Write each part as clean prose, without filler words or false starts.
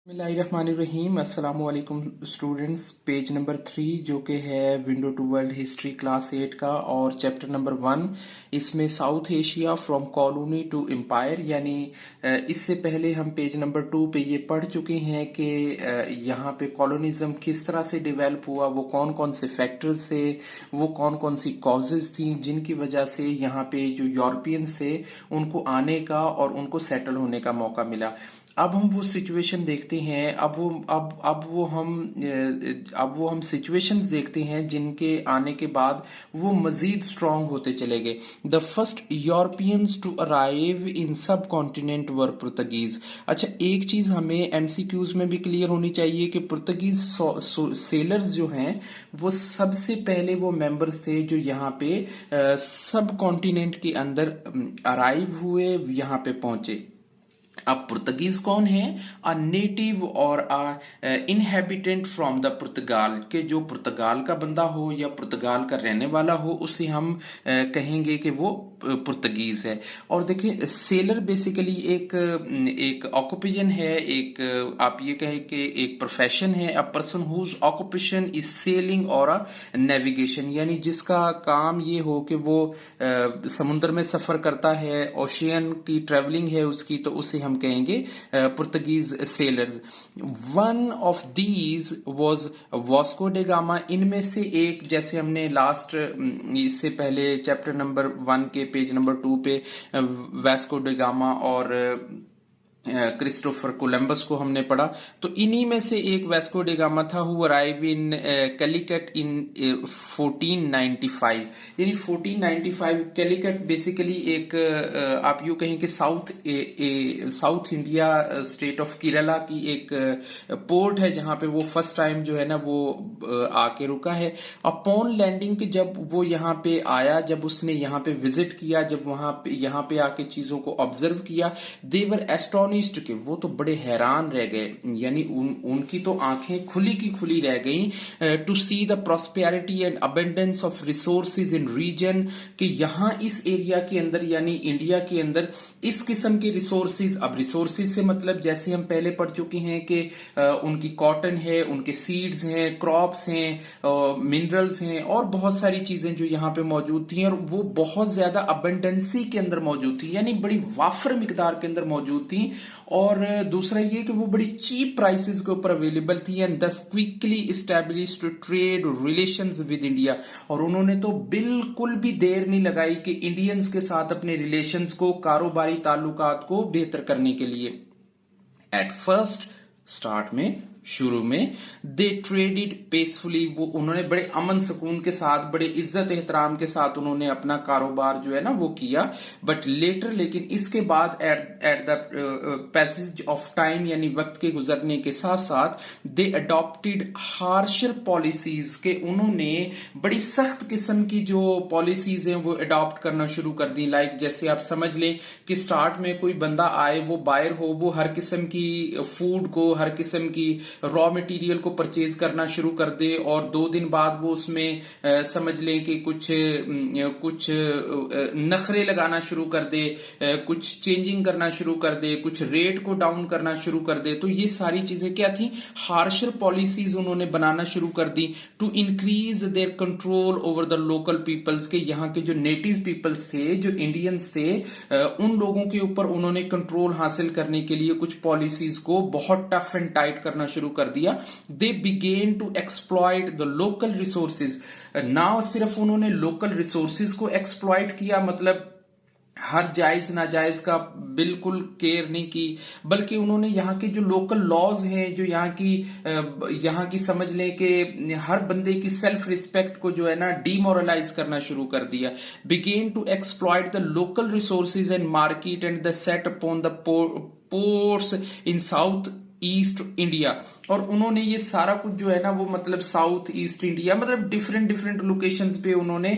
बिस्मिल्लाहिर्रहमानिर्रहीम अस्सलाम वालेकुम स्टूडेंट्स। पेज नंबर 3 जो कि है window to world history class 8 का और चैप्टर नंबर 1, इसमें South Asia from colony to empire, यानी इससे पहले हम पेज नंबर 2 पे ये पढ़ चुके हैं कि यहाँ पे कॉलोनिज्म किस तरह से डेवलप हुआ, वो कौन कौन से फैक्टर्स थे, वो कौन कौन सी कॉजेज थी जिनकी वजह से यहाँ पे जो यूरोपियंस थे उनको आने का और उनको सेटल होने का मौका मिला। अब हम वो सिचुएशन देखते हैं, अब वो हम सिचुएशंस देखते हैं जिनके आने के बाद वो मजीद स्ट्रांग होते चले गए। The first Europeans to arrive in subcontinent were Portuguese. अच्छा, एक चीज हमें एमसीक्यूज में भी क्लियर होनी चाहिए कि पुर्तगीज सेलर्स जो हैं वो सबसे पहले वो मेंबर्स थे जो यहाँ पे सब कॉन्टिनेंट के अंदर अराइव हुए, यहाँ पे पहुंचे। अब पुर्तगीज कौन है? अ नेटिव और अ इनहेबिटेंट फ्रॉम द पुर्तगाल, के जो पुर्तगाल का बंदा हो या पुर्तगाल का रहने वाला हो उसे हम कहेंगे कि वो पुर्तगीज है। और देखिए, सेलर बेसिकली एक ऑक्यूपेशन है, एक आप ये कहें कि एक प्रोफेशन है। A person whose occupation is sailing और अ नेविगेशन, यानी जिसका काम ये हो कि वो समुद्र में सफर करता है, ओशियन की ट्रेवलिंग है उसकी, तो उसे हम कहेंगे Portuguese sellers. One of these was Vasco day gamma. इनमें से एक, जैसे हमने लास्ट इससे पहले चैप्टर नंबर 1 के पेज नंबर 2 पे वास्को डे गामा और क्रिस्टोफर कोलंबस को हमने पढ़ा, तो इन्हीं में से एक वास्को डे गामा था हु अराइव इन कैलिकट इन 1495। यानी 1495 कैलिकट बेसिकली एक आप यूं कहें कि south India state of Kerala की एक पोर्ट है जहां पे वो फर्स्ट टाइम जो है ना वो आके रुका है। अपॉन लैंडिंग के जब वो यहाँ पे आया, जब उसने यहाँ पे विजिट किया, जब यहाँ पे आके चीजों को ऑब्जर्व किया, देवर एस्टोनिश्ड के वो तो बड़े हैरान रह गए, यानी उनकी तो आंखें खुली की खुली रह गई to see the prosperity and abundance of resources in region, कि यहाँ इस एरिया के अंदर यानी इंडिया के अंदर इस किस्म के रिसोर्सेज। अब रिसोर्सेज से मतलब जैसे हम पहले पढ़ चुके हैं कि उनकी कॉटन है, उनके सीड्स हैं, क्रॉप्स हैं, मिनरल्स हैं और बहुत सारी चीजें जो यहाँ पे मौजूद थी, और वो बहुत ज्यादा अबेंडेंसी के अंदर मौजूद थी, यानी बड़ी वाफर मिकदार के अंदर मौजूद थी। और दूसरा ये कि वो बड़ी चीप प्राइसेस के ऊपर अवेलेबल थी, एंड दस quickly established trade relations with India. और उन्होंने तो बिल्कुल भी देर नहीं लगाई कि इंडियंस के साथ अपने रिलेशंस को, कारोबारी ताल्लुकात को बेहतर करने के लिए। एट फर्स्ट, स्टार्ट में, शुरू में, दे ट्रेडेड पीसफुली, वो उन्होंने बड़े अमन सुकून के साथ, बड़े इज्जत एहतराम के साथ उन्होंने अपना कारोबार जो है ना वो किया। बट लेटर, लेकिन इसके बाद at the passage of time, यानी वक्त के गुजरने के साथ साथ, दे अडॉप्टेड हार्शर पॉलिसीज, के उन्होंने बड़ी सख्त किस्म की जो पॉलिसीज हैं वो अडॉप्ट करना शुरू कर दी। लाइक जैसे आप समझ लें कि स्टार्ट में कोई बंदा आए, वो बायर हो, वो हर किस्म की फूड को, हर किस्म की रॉ मटेरियल को परचेज करना शुरू कर दे, और 2 दिन बाद वो उसमें समझ लें कि कुछ नखरे लगाना शुरू कर दे, कुछ चेंजिंग करना शुरू कर दे, कुछ रेट को डाउन करना शुरू कर दे। तो ये सारी चीजें क्या थी? हार्शर पॉलिसीज उन्होंने बनाना शुरू कर दी to increase their control over the local peoples, के यहाँ के जो नेटिव पीपल्स थे, जो इंडियंस थे, उन लोगों के ऊपर उन्होंने कंट्रोल हासिल करने के लिए कुछ पॉलिसीज को बहुत टफ एंड टाइट करना शुरू कर दिया। They begin to exploit the local resources. ना सिर्फ उन्होंने लोकल रिसोर्सेज को एक्सप्लॉइट किया, मतलब हर जायज नाजायज का बिल्कुल केयर नहीं की, बल्कि उन्होंने यहाँ के जो लोकल लॉज हैं, जो यहाँ की समझ लें कि हर बंदे की सेल्फ रिस्पेक्ट को जो है ना डीमोरलाइज करना शुरू कर दिया। Begin to exploit the local resources and market and the set upon the ports in South East India. और उन्होंने ये सारा कुछ जो है ना वो मतलब साउथ ईस्ट इंडिया, मतलब डिफरेंट डिफरेंट लोकेशंस पे उन्होंने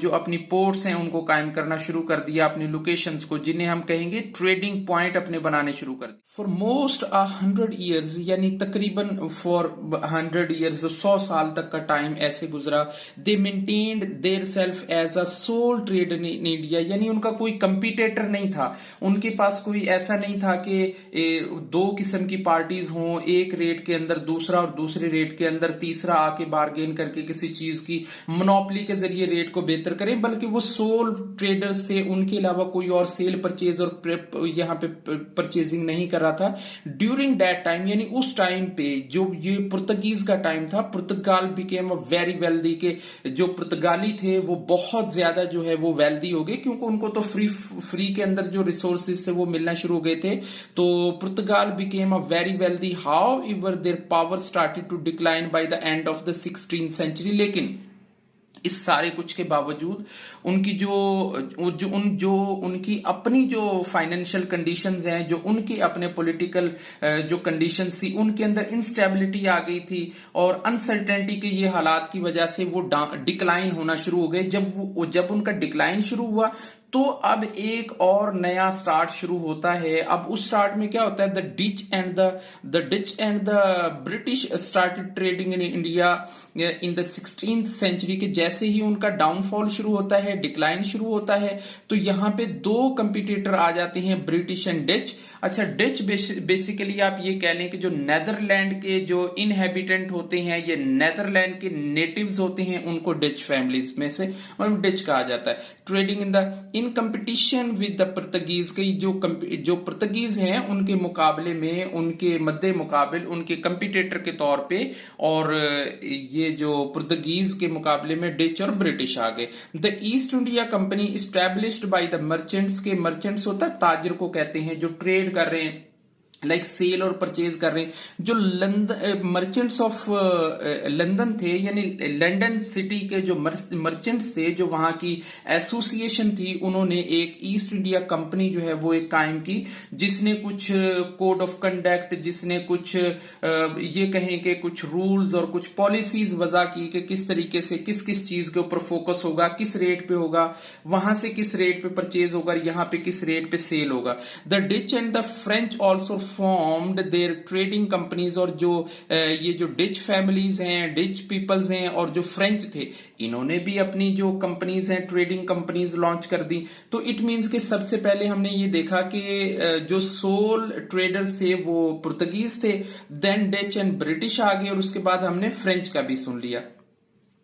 जो अपनी पोर्ट्स हैं उनको कायम करना शुरू कर दिया, अपनी लोकेशंस को, जिन्हें हम कहेंगे ट्रेडिंग पॉइंट, अपने बनाने शुरू कर दिए। फॉर मोस्ट 100 ईयर्स, यानी तकरीबन फॉर 100 ईयर्स, 100 साल तक का टाइम ऐसे गुजरा। They maintained their self as a sole trade in India, यानी उनका कोई कंपीटेटर नहीं था, उनके पास कोई ऐसा नहीं था कि 2 किस्म की पार्टीज हों, एक रेट के अंदर दूसरा और दूसरे रेट के अंदर तीसरा आके बार्गेन करके किसी चीज की मोनोपोली के जरिए रेट को बेहतर करें, बल्कि वो सोल ट्रेडर्स थे, उनके अलावा कोई और सेल परचेज और यहाँ पे परचेजिंग नहीं कर रहा था ड्यूरिंग दैट टाइम। यानी उस टाइम पे जो ये पुर्तगीज का टाइम था, पुर्तगाल बिकेम अ वेरी वेल्दी, के जो पुर्तगाली थे वो बहुत ज्यादा जो है वो वेल्दी हो गए, क्योंकि उनको तो फ्री के अंदर जो रिसोर्सेज थे वो मिलना शुरू हो गए थे। तो Portugal became a very wealthy, how ever their power started to decline by the end of the 16th century. लेकिन इस सारे कुछ के बावजूद उनकी जो उनकी अपनी जो फाइनेंशियल कंडीशंस हैं, जो उनके अपने पॉलिटिकल जो कंडीशंस थी, उनके अंदर इंस्टेबिलिटी आ गई थी और अनसर्टेनिटी के ये हालात की वजह से वो डिक्लाइन होना शुरू हो गए। जब उनका डिक्लाइन शुरू हुआ तो अब एक और नया स्टार्ट शुरू होता है। अब उस स्टार्ट में क्या होता है, the Dutch and the British started trading in India in the 16th century के जैसे ही उनका डाउनफॉल शुरू होता है, डिक्लाइन शुरू होता है, तो यहां पे दो कंपटीटर आ जाते हैं, ब्रिटिश एंड डच। अच्छा, डच बेसिकली आप ये कह लें कि जो नेदरलैंड के जो इनहेबिटेंट होते हैं, ये नेदरलैंड के नेटिव्स होते हैं, उनको डच फैमिलीज में से मतलब डच कहा जाता है। Trading in competition with the Portuguese के जो पुर्तगीज हैं उनके मुकाबले में, उनके मद्दे मुकाबिल, उनके कंपटीटर के तौर पे, और ये जो पुर्तगीज के मुकाबले में डच और ब्रिटिश आ गए। The east India company established by the merchants, के मर्चेंट्स होता है ताजिर को कहते हैं, जो ट्रेड कर रहे हैं, लाइक सेल और परचेज कर रहे हैं, जो मर्चेंट्स ऑफ लंदन थे, यानी लंदन सिटी के जो मर्चेंट्स थे, जो वहां की एसोसिएशन थी, उन्होंने एक ईस्ट इंडिया कंपनी जो है वो एक कायम की, जिसने कुछ कोड ऑफ कंडक्ट, जिसने कुछ ये कहें कि कुछ रूल्स और कुछ पॉलिसीज वजह की कि किस तरीके से किस किस चीज के ऊपर फोकस होगा, किस रेट पे होगा, वहां से किस रेट पे परचेज होगा, यहां पे किस रेट पे सेल होगा। The Dutch and the French also formed their trading companies, और जो ये जो डच फैमिलीज हैं, डच पीपल्स हैं, और जो फ्रेंच थे, इन्होंने भी अपनी जो कंपनीज हैं, ट्रेडिंग कंपनीज लॉन्च कर दी। तो इट मींस कि सबसे पहले हमने ये देखा कि जो सोल ट्रेडर्स थे वो पुर्तगीज थे, देन डच एंड ब्रिटिश आ गए, और उसके बाद हमने फ्रेंच का भी सुन लिया।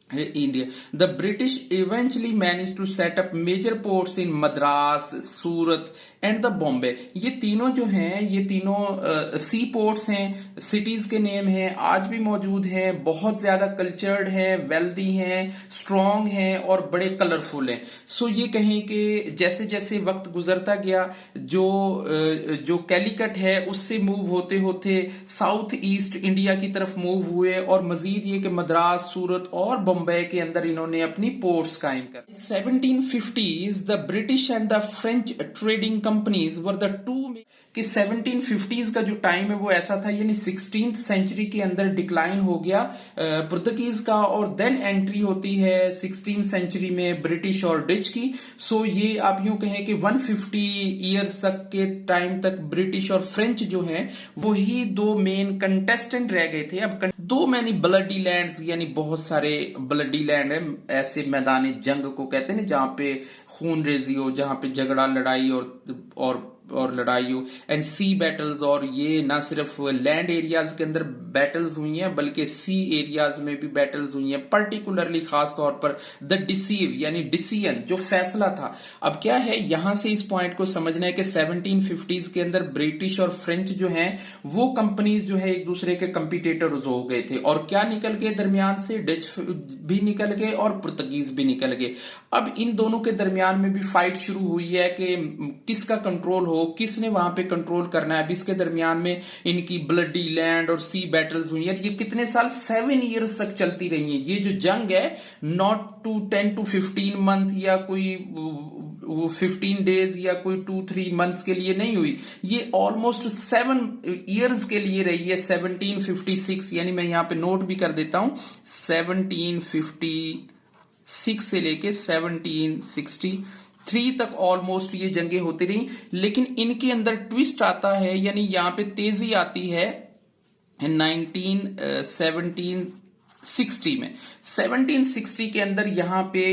India. The British eventually managed to set up major ports in Madras, Surat and the Bombay. ये तीनों जो हैं, ये तीनों सी पोर्ट्स हैं, सिटीज के नेम हैं, आज भी मौजूद हैं, बहुत ज्यादा कल्चर्ड हैं, वेल्दी हैं, स्ट्रॉन्ग हैं और बड़े कलरफुल हैं। सो ये कहें कि जैसे जैसे वक्त गुजरता गया, जो कैलिकट है उससे मूव होते होते साउथ ईस्ट इंडिया की तरफ मूव हुए, और मजीद ये कि मद्रास, सूरत और बम्बई के अंदर इन्होंने अपनी पोर्ट्स कायम कर। 1750s the British and the French trading companies were the two, कि 1750s का जो टाइम है वो ऐसा था, यानी 16th सेंचुरी के अंदर डिक्लाइन हो गया पुर्तगीज का, और देन एंट्री होती है 16th सेंचुरी में ब्रिटिश और डच की। सो ये आप यूं कहें कि 150 ईयर्स तक के टाइम तक ब्रिटिश और फ्रेंच जो हैं वो ही दो मेन कंटेस्टेंट रह गए थे। अब दो मैनी ब्लडी लैंड्स, यानी बहुत सारे ब्लडी लैंड है, ऐसे मैदान जंग को कहते हैं जहां पे खून रेजी हो, जहां पे झगड़ा, लड़ाई और लड़ाई हो, एंड सी बैटल्स। और ये ना सिर्फ लैंड एरियाज के अंदर बैटल्स हुई हैं, बल्कि सी एरियाज में भी बैटल्स हुई हैं, पर्टिकुलरली खास तौर पर द डिसीव, यानी डिसीजन, जो फैसला था। अब क्या है, यहां से इस पॉइंट को समझना है कि 1750s के अंदर ब्रिटिश और फ्रेंच जो हैं वो कंपनीज जो है एक दूसरे के कंपीटिटर्स हो गए थे, और क्या निकल गए दरमियान से, डच भी निकल गए और पुर्तगीज भी निकल गए। अब इन दोनों के दरमियान में भी फाइट शुरू हुई है कि किसका कंट्रोल हो, किसने वहां पे कंट्रोल करना है। अब इसके दरमियान में इनकी ब्लडी लैंड और सी बैटल्स हुई है। ये कितने साल, 7 ईयर्स तक चलती रही है। ये जो जंग है, नॉट टू 10 to 15 मंथ या कोई 15 डेज या कोई 2-3 मंथ्स के लिए नहीं हुई, ये ऑलमोस्ट 7 ईयर्स के लिए रही है। 1756, यानी मैं यहां पे नोट भी कर देता हूं, 1756 से लेके 1763 तक ऑलमोस्ट ये जंगें होती रही। लेकिन इनके अंदर ट्विस्ट आता है, यानी यहां पे तेजी आती है 1917 60 में 1760 के अंदर यहाँ पे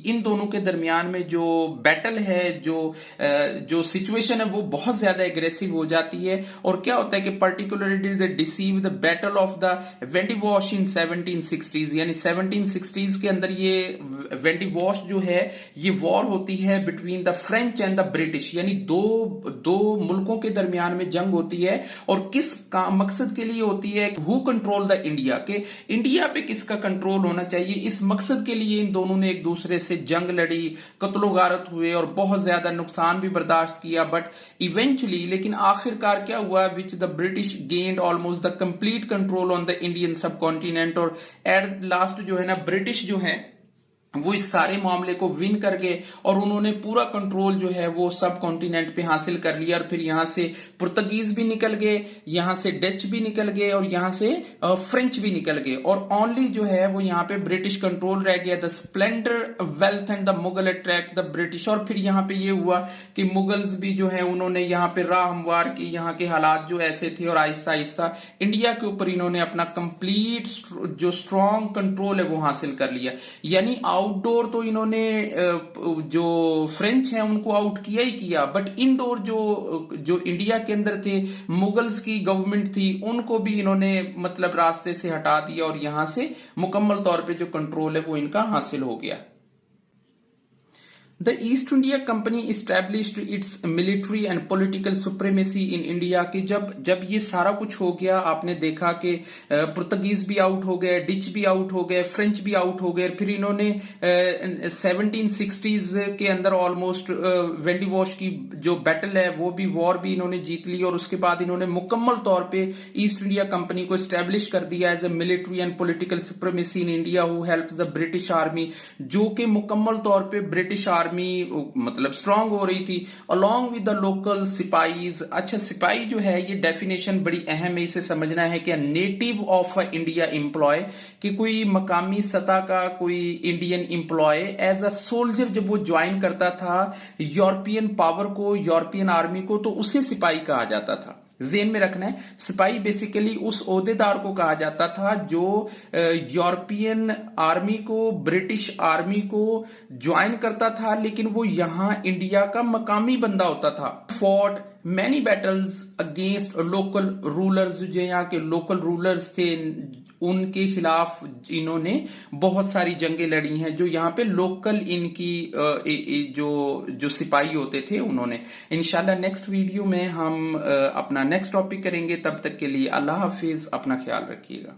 इन दोनों के दरमियान में जो बैटल है, जो सिचुएशन है वो बहुत ज्यादा एग्रेसिव हो जाती है। और क्या होता है कि particularly the deceive the battle of the Wandiwash in 1760s, यानी 1760s के अंदर ये वेंडिवॉश जो है ये वॉर होती है between the French and the British, यानी दो मुल्कों के दरमियान में जंग होती है। और किस मकसद के लिए होती है? हु कंट्रोल द इंडिया, के इंडिया पे किसका कंट्रोल होना चाहिए, इस मकसद के लिए इन दोनों ने एक दूसरे से जंग लड़ी, कत्लो गारत हुए और बहुत ज्यादा नुकसान भी बर्दाश्त किया। बट इवेंचुअली, लेकिन आखिरकार क्या हुआ, which the British gained almost the complete control on the Indian सब कॉन्टिनेंट। और एट लास्ट जो है ना, ब्रिटिश जो है वो इस सारे मामले को विन कर गए और उन्होंने पूरा कंट्रोल जो है वो सब कॉन्टिनेंट पे हासिल कर लिया। और फिर यहां से पुर्तगीज भी निकल गए, यहां से डच भी निकल गए और यहां से फ्रेंच भी निकल गए, और ओनली जो है वो यहां पे ब्रिटिश कंट्रोल रह गया। The splendour wealth and the Mughal attract the British. और फिर यहां पे ये हुआ कि मुगल्स भी जो है उन्होंने यहाँ पे राह हमवार की, यहाँ के हालात जो ऐसे थे, और आहिस्ता आहिस्ता इंडिया के ऊपर इन्होंने अपना कंप्लीट जो स्ट्रॉन्ग कंट्रोल है वो हासिल कर लिया। यानी आउटडोर तो इन्होंने जो फ्रेंच हैं उनको आउट किया ही किया, बट इनडोर जो इंडिया के अंदर थे, मुगल्स की गवर्नमेंट थी, उनको भी इन्होंने मतलब रास्ते से हटा दिया और यहां से मुकम्मल तौर पे जो कंट्रोल है वो इनका हासिल हो गया। The East India Company established its military and political supremacy in India। कि जब ये सारा कुछ हो गया, आपने देखा कि पुर्तगीज भी आउट हो गए, डिच भी आउट हो गए, फ्रेंच भी आउट हो गए। फिर इन्होंने 1760s के अंदर ऑलमोस्ट वेंडिवॉश की जो बैटल है वो भी वॉर भी इन्होंने जीत ली, और उसके बाद इन्होंने मुकम्मल तौर पे ईस्ट इंडिया कंपनी को एस्टेब्लिश कर दिया as a military and political supremacy in India who helps the British army, जो कि मुकम्मल तौर पे ब्रिटिश आर्मी मतलब स्ट्रांग हो रही थी अलॉन्ग विद द लोकल सिपाहीज। अच्छा, सिपाही जो है ये डेफिनेशन बड़ी अहम है, इसे समझना है कि नेटिव ऑफ इंडिया एम्प्लॉय, कि कोई मकामी सतह का कोई Indian employ as a soldier जब वो ज्वाइन करता था यूरोपियन पावर को, यूरोपियन आर्मी को, तो उसे सिपाही कहा जाता था। जेन में रखना है, सिपाही बेसिकली उस ओहदेदार को कहा जाता था जो यूरोपियन आर्मी को, ब्रिटिश आर्मी को ज्वाइन करता था, लेकिन वो यहां इंडिया का मकामी बंदा होता था। Fought many battles against local rulers, जो यहाँ के लोकल रूलर्स थे उनके खिलाफ इन्होंने बहुत सारी जंगें लड़ी हैं, जो यहाँ पे लोकल इनकी जो सिपाही होते थे उन्होंने। इंशाल्लाह नेक्स्ट वीडियो में हम अपना नेक्स्ट टॉपिक करेंगे। तब तक के लिए अल्लाह हाफिज, अपना ख्याल रखिएगा।